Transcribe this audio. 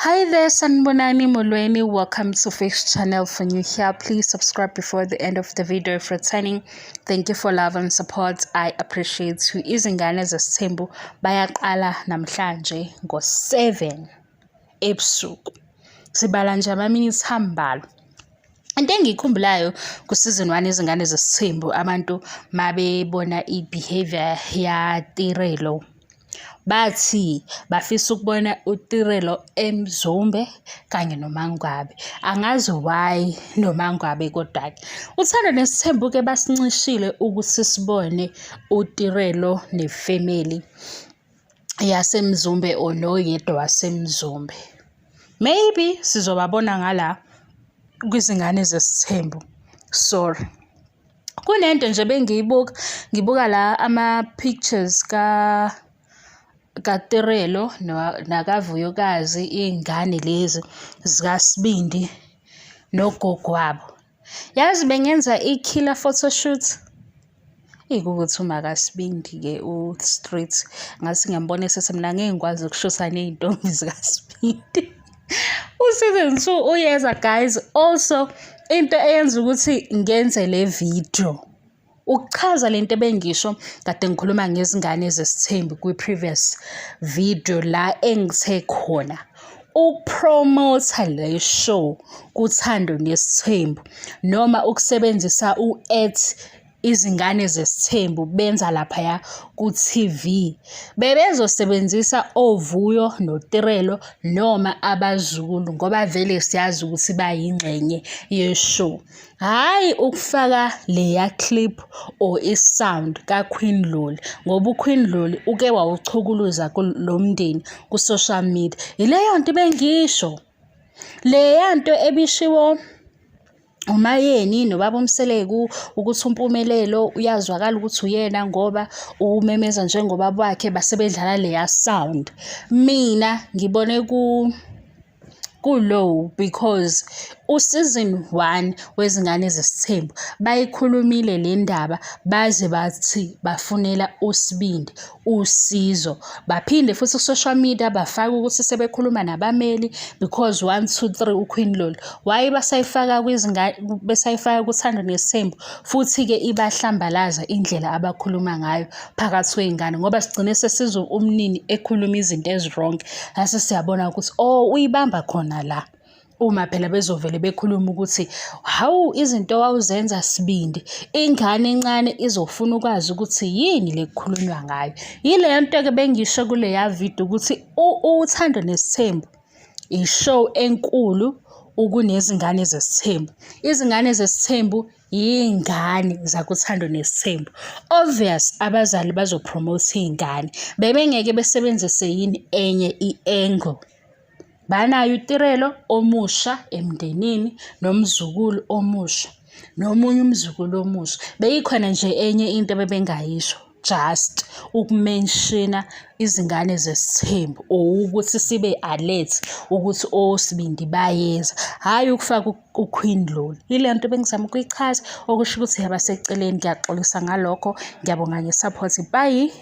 Hi there, Sanibonani Molweni. Welcome to Face Channel. For new here, please subscribe before the end of the video. If returning, thank you for love and support. I appreciate you. Izingane zesithembu bayaqala namhlanje ngo-7 ebusuku. Sibala nje ama-minutes ambalwa. Into engiyikhumbulayo ku-season 1 izingane zesithembu, abantu mabebona i-behavior yaTirelo bathi bafisa ukubona uTirelo eMzumbe kanye noMangwabe. Angazi why noMangwabe, kodwa-ke uThando neSithembu-ke basincishile ukuthi sibone uTirelo nefamily yaseMzumbe or noyedwa waseMzumbe. Maybe sizobabona ngala kwizingane zesithembu. Sorry. Kunento nje ngibuka la ama-pictures kaTirelo nakaVuyokazi, iy'ngane lezi zikaSibindi nogogo wabo. Yazi bengenza i-killer photoshoot. Ukuthi umakaSibindi-ke u-Street ngathi ngiyambona esesemna ngeke ngikwazi ukushutha ney'ntombi zikaSibindi. U-season 2 uyeza guys. Also into eyenza ukuthi ngenze le video ukuchaza lento ebengisho kade ngikhuluma ngezingane zesithembu kwi-previous video la engithe khona ukupromotha le show kuThando neSithembu, noma ukusebenzisa izingane zesithembu benza laphaya ku-TV. Bebezosebenzisa oVuyo noTirelo noma abaZulu ngoba vele siyazi ukuthi bayingxenye yeshow, hhayi ukufaka leya clip or isound kaQueen Loli, ngoba uQueen Loli uke wawuchukuluza lo mndeni ku-social media. Ileyo nto bengisho, leya nto ebishiwo uMayeni noBaba uMseleku ukuthi uMpumelelo uyazwakala ukuthi uyena ngoba umemeza njengobaba wakhe, base bedlala leya sound. Mina ngibone ku-low because u-season 1 wezingane zesithembu bayikhulumile le ndaba baze bathi bafunela uSibindi usizo, baphinde futhi ku-social media bafaka ukuthi sebekhuluma nabameli because 1 2 3 uQueen Loli wayebasayifaka besayifaka kuThando neSithembu, futhi-ke ibahlambalaza indlela abakhuluma ngayo phakathi kwey'ngane ngoba sigcine sesizwe umnini ekhuluma izinto ezi-wrong, lase siyabona ukuthi uyibamba khona la. Uma phela bezovele bekhuluma ukuthi hawu izinto wawuzenza Sibindi, ingane encane izofuna ukwazi ukuthi yini le kukhulunywa ngayo. Yile nto-ke bengisho kuleya video ukuthi uThando neSithembu i-show enkulu ukunezingane zesithembu. Izingane zesithembu yingane zakuThando neSithembu. Obvious abazali bazopromote iy'ngane, bebengeke besebenzise yini enye i-angle. Banayo uTirelo omusha emndenini nomzukulu omusha nomunye umzukulu omusha. Beyikhona nje enye into bebengayisho, just ukumenshina izingane zesithembu or ukuthi sibe alert ukuthi oSibindi bayeza, hhayi ukufaka uQueen Loli. Ile nto bengizama ukuyichaza, okusho ukuthi yabaseceleni. Ngiyaxolisa ngalokho, ngiyabonga nge-support. Bye.